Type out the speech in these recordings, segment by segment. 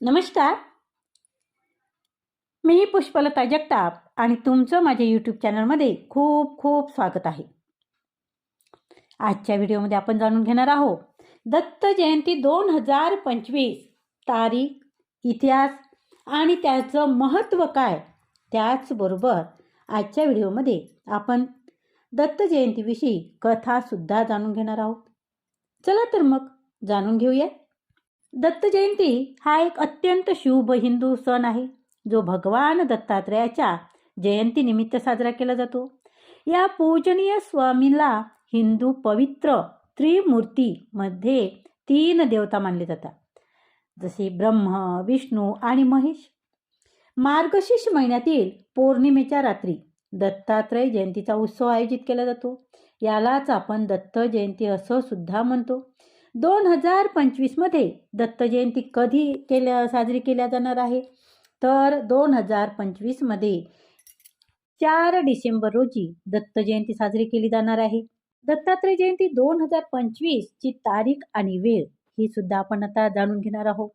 नमस्कार. मी पुष्पलता जगताप आणि तुमचं माझ्या यूट्यूब चॅनलमध्ये खूप खूप स्वागत आहे. आजच्या व्हिडिओमध्ये आपण जाणून घेणार आहोत दत्त जयंती 2025 तारीख, इतिहास आणि त्याचं महत्त्व काय. त्याचबरोबर आजच्या व्हिडिओमध्ये आपण दत्त जयंतीविषयी कथासुद्धा जाणून घेणार आहोत. चला तर मग जाणून घेऊया. दत्त जयंती हा एक अत्यंत शुभ हिंदू सण आहे, जो भगवान दत्तात्रेयाच्या जयंतीनिमित्त साजरा केला जातो. या पूजनीय स्वामींना हिंदू पवित्र त्रिमूर्तीमध्ये 3 देवता मानले जातात, जसे ब्रह्म, विष्णू आणि महेश. मार्गशीर्ष महिन्यातील पौर्णिमेच्या रात्री दत्तात्रय जयंतीचा उत्सव आयोजित केला जातो. यालाच आपण दत्त जयंती असं सुद्धा म्हणतो. 2025 मध्ये दत्त जयंती कधी साजरी केल्या जाणार आहे, तर 2025 मध्ये 4 डिसेंबर रोजी दत्त जयंती साजरी केली जाणार आहे. दत्तात्रय जयंती 2025 ची तारीख आणि वेळ ही सुद्धा आपण आता जाणून घेणार आहोत.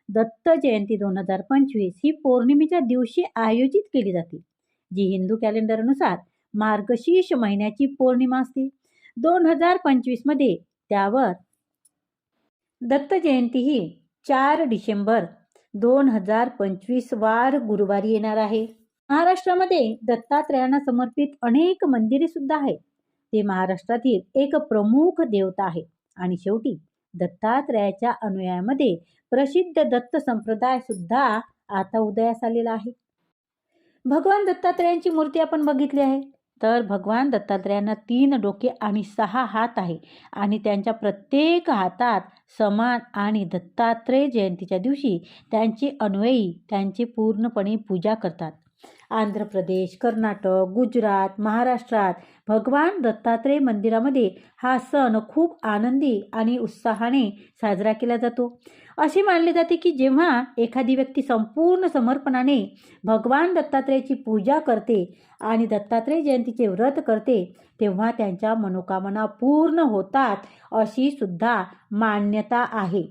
दत्त जयंती 2025 ही पौर्णिमेच्या दिवशी आयोजित केली जाते, जी हिंदू कॅलेंडरनुसार मार्गशीर्ष महिन्याची पौर्णिमा असते. 2025 मध्ये त्यावर दत्त जयंती ही 4 डिसेंबर 2025 वार गुरुवारी येणार आहे. महाराष्ट्रामध्ये दत्तात्रयांना समर्पित अनेक मंदिरे सुद्धा आहेत. ते महाराष्ट्रातील एक प्रमुख देवता आहे. आणि शेवटी दत्तात्रयाच्या अनुयायामध्ये प्रसिद्ध दत्त संप्रदाय सुद्धा आता उदयास आलेला आहे. भगवान दत्तात्रयांची मूर्ती आपण बघितली आहे, तर भगवान दत्तात्रयांना 3 डोके आणि 6 हात आहे आणि त्यांच्या प्रत्येक हातात समान. आणि दत्तात्रय जयंतीच्या दिवशी त्यांचे अनुयायी त्यांची पूर्णपणे पूजा करतात. आंध्र प्रदेश, कर्नाटक, गुजरात, महाराष्ट्रात भगवान दत्तात्रय मंदिरामध्ये हा सण खूप आनंदी आणि उत्साहाने साजरा केला जातो. असे मानले जाते की जेव्हा एखादी व्यक्ती संपूर्ण समर्पणाने भगवान दत्तात्रयाची पूजा करते आणि दत्तात्रय जयंतीचे व्रत करते, तेव्हा त्यांच्या मनोकामना पूर्ण होतात, अशी सुद्धा मान्यता आहे.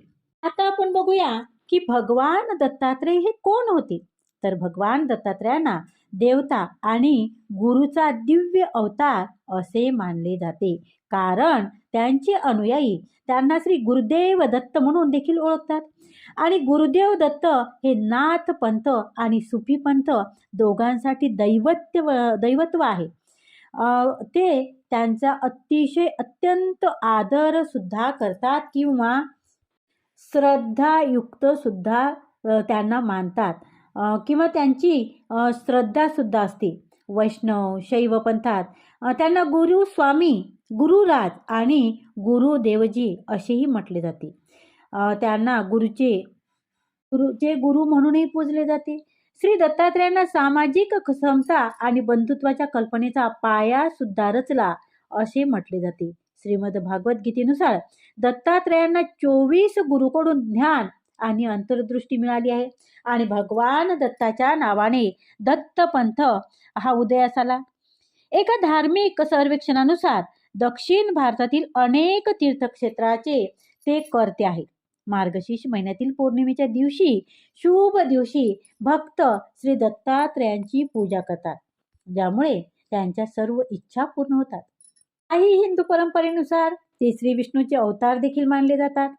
आता आपण बघूया की भगवान दत्तात्रय हे कोण होते. तर भगवान दत्तात्रयांना देवता आणि गुरुचा दिव्य अवतार असे मानले जाते, कारण त्यांचे अनुयायी त्यांना श्री गुरुदेव दत्त म्हणून देखील ओळखतात. आणि गुरुदेव दत्त हे नाथ पंथ आणि सुफी पंथ दोघांसाठी दैवत्व आहे. ते त्यांचा अत्यंत आदर सुद्धा करतात किंवा श्रद्धायुक्त सुद्धा त्यांना मानतात किंवा त्यांची श्रद्धा सुद्धा असते. वैष्णव शैव पंथात त्यांना गुरु स्वामी, गुरुराज आणि गुरुदेवजी असेही म्हटले जाते. त्यांना गुरुचे गुरु म्हणूनही पूजले जाते. श्री दत्तात्रयांना सामाजिक समता आणि बंधुत्वाच्या कल्पनेचा पाया सुद्धा रचला असे म्हटले जाते. श्रीमद भागवत गीतेनुसार दत्तात्रयांना 24 गुरुकडून ज्ञान आणि अंतर्दृष्टी मिळाली आहे आणि भगवान दत्ताच्या नावाने दत्तपंथ हा उदयास आला. एका धार्मिक सर्वेक्षणानुसार दक्षिण भारतातील अनेक तीर्थक्षेत्राचे ते कर्ते आहेत. मार्गशीर्ष महिन्यातील पौर्णिमेच्या दिवशी, शुभ दिवशी भक्त श्री दत्तात्रयांची पूजा करतात, ज्यामुळे त्यांच्या सर्व इच्छा पूर्ण होतात. काही हिंदू परंपरेनुसार ते श्री विष्णूचे अवतार देखील मानले जातात.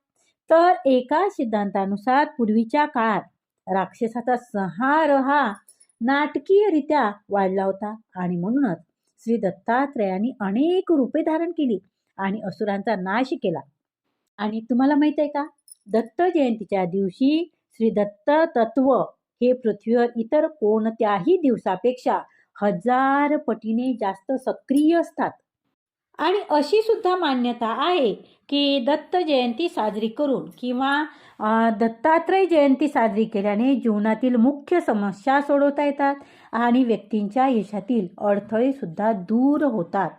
तर एका सिद्धांतानुसार पूर्वीच्या काळात राक्षसाचा संहार हा नाटकीयरित्या वाढला होता आणि म्हणूनच श्री दत्तात्रयांनी अनेक रूपे धारण केली आणि असुरांचा नाश केला. आणि तुम्हाला माहित आहे का, दत्त जयंतीच्या दिवशी श्री दत्त तत्व हे पृथ्वीवर इतर कोणत्याही दिवसापेक्षा 1000 पटीने जास्त सक्रिय असतात. आणि अशी सुद्धा मान्यता आहे की दत्त जयंती साजरी करून किंवा दत्तात्रय जयंती साजरी केल्याने जीवनातील मुख्य समस्या सोडवता येतात आणि व्यक्तींच्या यशातील अडथळे सुद्धा दूर होतात.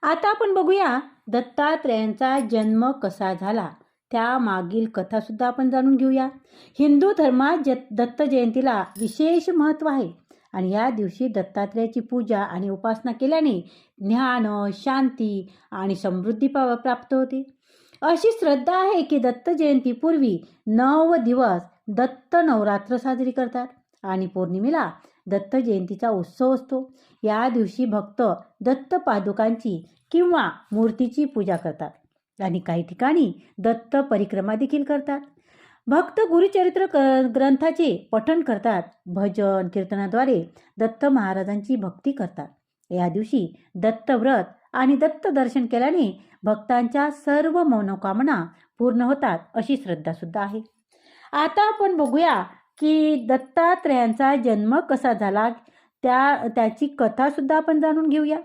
आता आपण बघूया दत्तात्रयांचा जन्म कसा झाला, त्यामागील कथा सुद्धा आपण जाणून घेऊया. हिंदू धर्मात दत्त जयंतीला विशेष महत्त्व आहे आणि या दिवशी दत्तात्रयाची पूजा आणि उपासना केल्याने ज्ञान, शांती आणि समृद्धी प्राप्त होते. अशी श्रद्धा आहे की दत्त जयंतीपूर्वी 9 दिवस दत्त नवरात्र साजरी करतात आणि पौर्णिमेला दत्त जयंतीचा उत्सव असतो. या दिवशी भक्त दत्त पादुकांची किंवा मूर्तीची पूजा करतात आणि काही ठिकाणी दत्त परिक्रमा देखील करतात. भक्त गुरुचरित्र ग्रंथाचे पठण करतात. भजन कीर्तनाद्वारे दत्त महाराजांची भक्ती करतात. या दिवशी दत्त व्रत आणि दत्त दर्शन केल्याने भक्तांच्या सर्व मनोकामना पूर्ण होतात अशी श्रद्धा सुद्धा आहे. आता आपण बघूया की दत्तात्रेयांचा जन्म कसा झाला, त्याची कथा सुद्धा आपण जाणून घेऊया.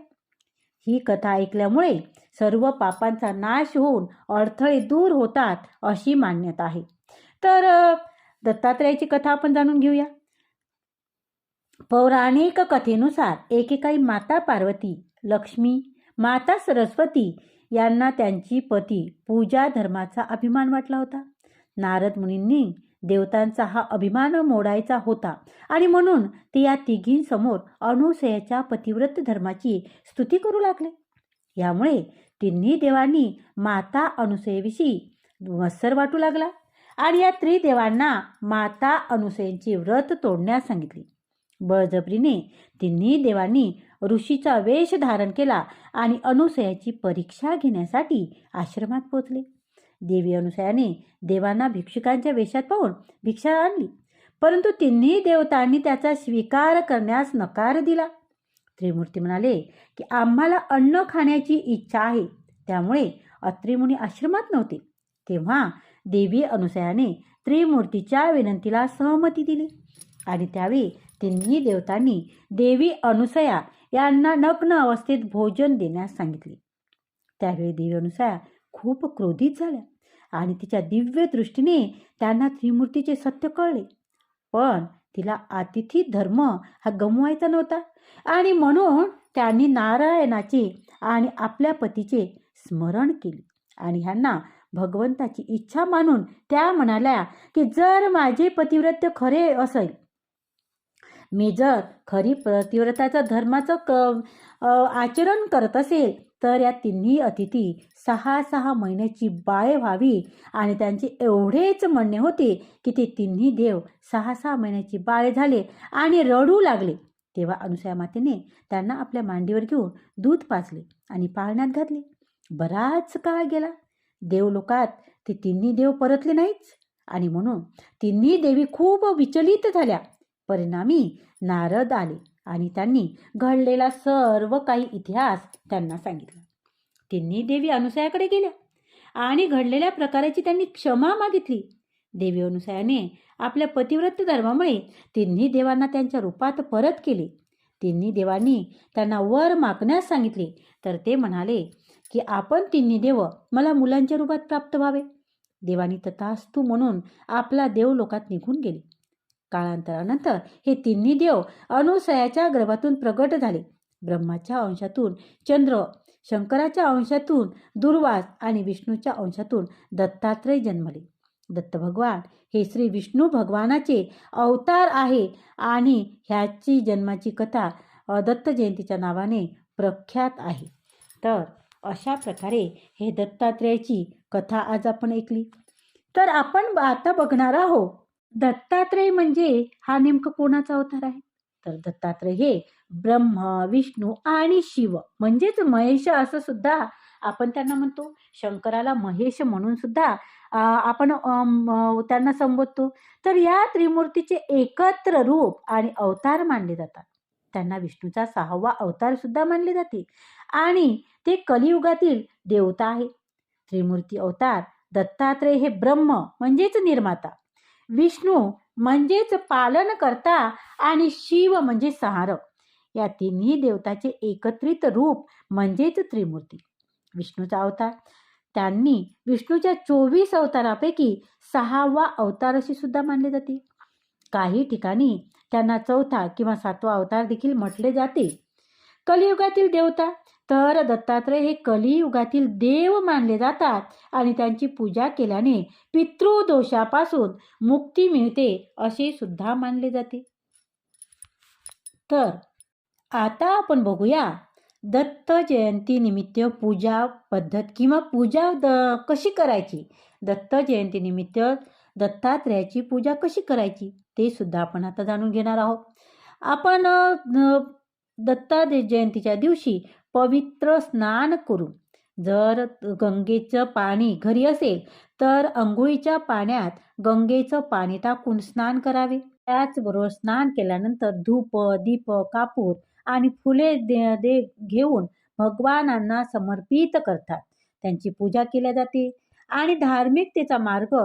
ही कथा ऐकल्यामुळे सर्व पापांचा नाश होऊन अडथळे दूर होतात अशी मान्यता आहे. तर दत्तात्रेयाची कथा आपण जाणून घेऊया. पौराणिक कथेनुसार एकेकाळी माता पार्वती, लक्ष्मी, माता सरस्वती यांना त्यांची पती पूजा धर्माचा अभिमान वाटला होता. नारद मुनींनी देवतांचा हा अभिमान मोडायचा होता आणि म्हणून ते या तिघींसमोर अनुसयाच्या पतिव्रत धर्माची स्तुती करू लागले. यामुळे तिन्ही देवांनी माता अनुसयेविषयी मत्सर वाटू लागला आणि या त्रिदेवांना माता अनुसयेंचे व्रत तोडण्यास सांगितले. बळजबरीने तिन्ही देवांनी ऋषीचा वेश धारण केला आणि अनुसयाची परीक्षा घेण्यासाठी आश्रमात पोचले. देवी अनुसयाने देवांना भिक्षुकांच्या वेशात पाहून भिक्षा आणली, परंतु तिन्ही देवतांनी त्याचा स्वीकार करण्यास नकार दिला. त्रिमूर्ती म्हणाले की आम्हाला अन्न खाण्याची इच्छा आहे, त्यामुळे अत्रिमुनी आश्रमात नव्हते. तेव्हा देवी अनुसयाने त्रिमूर्तीच्या विनंतीला सहमती दिली आणि त्यावेळी तिन्ही देवतांनी देवी अनुसया यांना नग्न अवस्थेत भोजन देण्यास सांगितले. त्यावेळी देवी अनुसया खूप क्रोधित झाल्या आणि तिच्या दिव्य दृष्टीने त्यांना त्रिमूर्तीचे सत्य कळले. पण तिला अतिथी धर्म हा गमवायचा नव्हता आणि म्हणून त्यांनी नारायणाचे आणि आपल्या पतीचे स्मरण केले आणि ह्यांना भगवंताची इच्छा मानून त्या म्हणाल्या की जर माझे पतिव्रत खरे असेल, मी जर खरी पतिव्रताचा धर्माचं आचरण करत असेल, तर या तिन्ही अतिथी 6 महिन्याची बाळे व्हावी. आणि त्यांचे एवढेच म्हणणे होते की ते तिन्ही देव 6 महिन्याची बाळे झाले आणि रडू लागले. तेव्हा अनुसया मातेने त्यांना आपल्या मांडीवर घेऊन दूध पाजले आणि पाळण्यात घातले. बराच काळ गेला. देवलोकात ते तिन्ही देव परतले नाहीच आणि म्हणून तिन्ही देवी खूप विचलित झाल्या. परिणामी नारद आले आणि त्यांनी घडलेला सर्व काही इतिहास त्यांना सांगितला. तिन्ही देवी अनुसयाकडे गेल्या आणि घडलेल्या प्रकाराची त्यांनी क्षमा मागितली. देवी अनुसयाने आपल्या पतिव्रत धर्मामुळे तिन्ही देवांना त्यांच्या रूपात परत केले. तिन्ही देवांनी त्यांना वर मागण्यास सांगितले, तर ते म्हणाले की आपण तिन्ही देव मला मुलांच्या रूपात प्राप्त व्हावे. देवांनी तथास्तु म्हणून आपला देवलोकात निघून गेले. काळांतरानंतर हे तिन्ही देव अनुसयाच्या गर्भातून प्रगट झाले. ब्रह्माच्या अंशातून चंद्र, शंकराच्या अंशातून दुर्वास आणि विष्णूच्या अंशातून दत्तात्रेय जन्मले. दत्त भगवान हे श्री विष्णू भगवानाचे अवतार आहे आणि ह्याची जन्माची कथा दत्त जयंतीच्या नावाने प्रख्यात आहे. तर अशा प्रकारे हे दत्तात्रेयाची कथा आज आपण ऐकली. तर आपण आता बघणार आहोत दत्तात्रेय म्हणजे हा नेमकं कोणाचा अवतार आहे. तर दत्तात्रेय हे ब्रह्मा, विष्णू आणि शिव म्हणजेच महेश असं सुद्धा आपण त्यांना म्हणतो. शंकराला महेश म्हणून सुद्धा आपण त्यांना संबोधतो. तर या त्रिमूर्तीचे एकत्र रूप आणि अवतार मानले जातात. त्यांना विष्णूचा 6वा अवतार सुद्धा मानले जाते आणि ते कलियुगातील देवता आहे. त्रिमूर्ती अवतार दत्तात्रेय हे ब्रह्म म्हणजेच निर्माता, विष्णू म्हणजेच पालनकर्ता आणि शिव म्हणजे संहारक, या तिन्ही देवताचे एकत्रित रूप म्हणजेच त्रिमूर्ती. विष्णूचा अवतार, त्यांनी विष्णूच्या 24 अवतारापैकी 6वा अवतार अशी सुद्धा मानले जाते. काही ठिकाणी त्यांना 4था किंवा 7वा अवतार देखील म्हटले जाते. कलियुगातील देवता, तर दत्तात्रेय हे कलियुगातील देव मानले जातात आणि त्यांची पूजा केल्याने पितृदोषापासून मुक्ती मिळते असे सुद्धा मानले जाते. तर आता आपण बघूया दत्त जयंतीनिमित्त पूजा पद्धत किंवा पूजा कशी करायची, दत्त जयंतीनिमित्त दत्तात्रेयाची पूजा कशी करायची ते सुद्धा आपण आता जाणून घेणार आहोत. आपण दत्ता जयंतीच्या दिवशी पवित्र स्नान करून, जर गंगेचं पाणी घरी असेल तर अंघोळीच्या पाण्यात गंगेचं पाणी टाकून स्नान करावे. त्याचबरोबर स्नान केल्यानंतर धूप, दीप, कापूर आणि फुले घेऊन भगवानांना समर्पित करतात. त्यांची पूजा केली जाते आणि धार्मिकतेचा मार्ग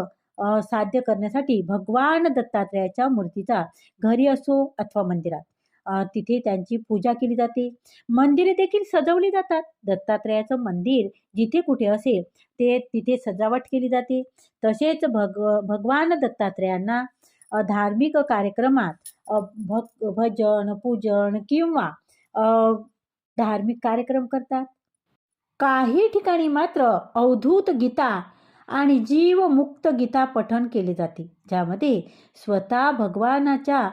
साध्य करण्यासाठी भगवान दत्तात्रेयाच्या मूर्तीचा घरी असो अथवा मंदिरात तिथे त्यांची पूजा केली जाते. मंदिरे देखील सजवली जातात. दत्तात्रेयाचं मंदिर जिथे कुठे असेल ते तिथे सजावट केली जाते. तसेच भगवान दत्तात्रेयांना धार्मिक कार्यक्रमात भजन, पूजन किंवा धार्मिक कार्यक्रम करतात. काही ठिकाणी मात्र अवधूत गीता आणि जीवमुक्त गीता पठण केले जाते, ज्यामध्ये स्वतः भगवानाच्या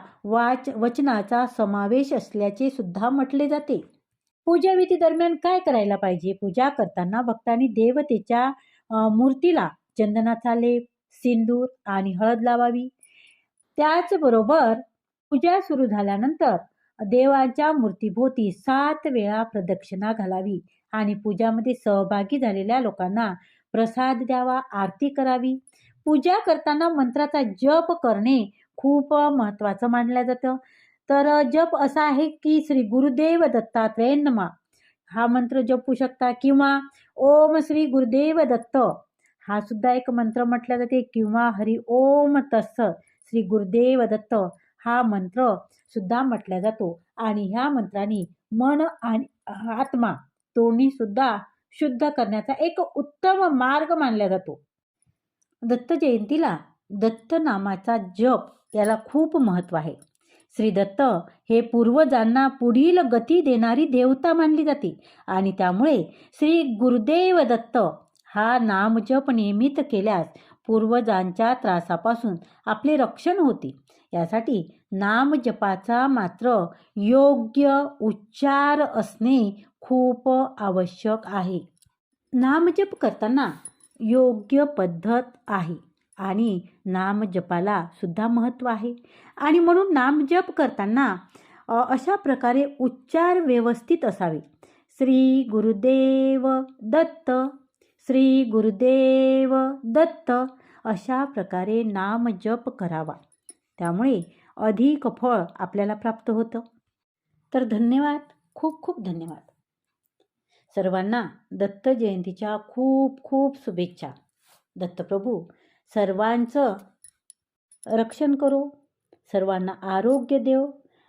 वचनाचा समावेश असल्याचे सुद्धा म्हटले जाते. पूजाविधी दरम्यान काय करायला पाहिजे? पूजा करताना भक्तांनी देवतेच्या मूर्तीला चंदनाचा लेप, सिंदूर आणि हळद लावावी. त्याचबरोबर पूजा सुरू झाल्यानंतर देवाच्या मूर्तीभोवती 7 वेळा प्रदक्षिणा घालावी आणि पूजामध्ये सहभागी झालेल्या लोकांना प्रसाद द्यावा, आरती करावी. पूजा करताना मंत्राचा जप करणे खूप महत्त्वाचं मानलं जातं. तर जप असा आहे की श्री गुरुदेव दत्तात्रेय नमः हा मंत्र जपू शकता किंवा ओम श्री गुरुदेव दत्त हा सुद्धा एक मंत्र म्हटला जाते किंवा हरि ओम तत्सत श्री गुरुदेव दत्त हा मंत्र सुद्धा म्हटला जातो. आणि ह्या मंत्राने मन आणि आत्मा दोन्ही सुद्धा शुद्ध करण्याचा एक उत्तम मार्ग मानला जातो. दत्त जयंतीला दत्त नामाचा जप याला खूप महत्त्व आहे. श्री दत्त हे पूर्वजांना पुढील गती देणारी देवता मानली जाते आणि त्यामुळे श्री गुरुदेव दत्त हा नामजप नियमित केल्यास पूर्वजांच्या त्रासापासून आपले रक्षण होते. यासाठी नामजपाचा मात्र योग्य उच्चार असणे खूप आवश्यक आहे. नामजप करताना योग्य पद्धत आहे आणि नामजपाला सुद्धा महत्त्व आहे आणि म्हणून नामजप करताना अशा प्रकारे उच्चार व्यवस्थित असावे. श्री गुरुदेव दत्त, श्री गुरुदेव दत्त अशा प्रकारे नामजप करावा. त्यामुळे अधिक फळ आपल्याला प्राप्त होतं. तर धन्यवाद, खूप खूप धन्यवाद. सर्वांना दत्त जयंतीच्या खूप खूप शुभेच्छा. दत्तप्रभू सर्वांचं रक्षण करो, सर्वांना आरोग्य देव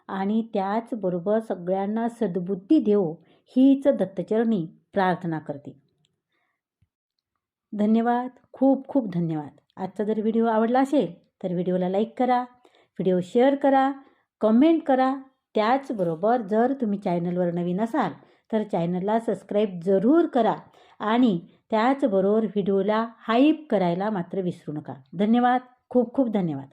आणि त्याचबरोबर सगळ्यांना सद्बुद्धी देव हीच दत्तचरणी प्रार्थना करते. धन्यवाद, खूप खूप धन्यवाद. आजचा जर व्हिडिओ आवडला असेल तर व्हिडिओला लाईक करा, व्हिडिओ शेअर करा, कमेंट करा. त्याचबरोबर जर तुम्ही चॅनलवर नवीन असाल तर चॅनलला सबस्क्राईब जरूर करा आणि त्याचबरोबर व्हिडिओला हाईप करायला मात्र विसरू नका. धन्यवाद, खूप खूप धन्यवाद.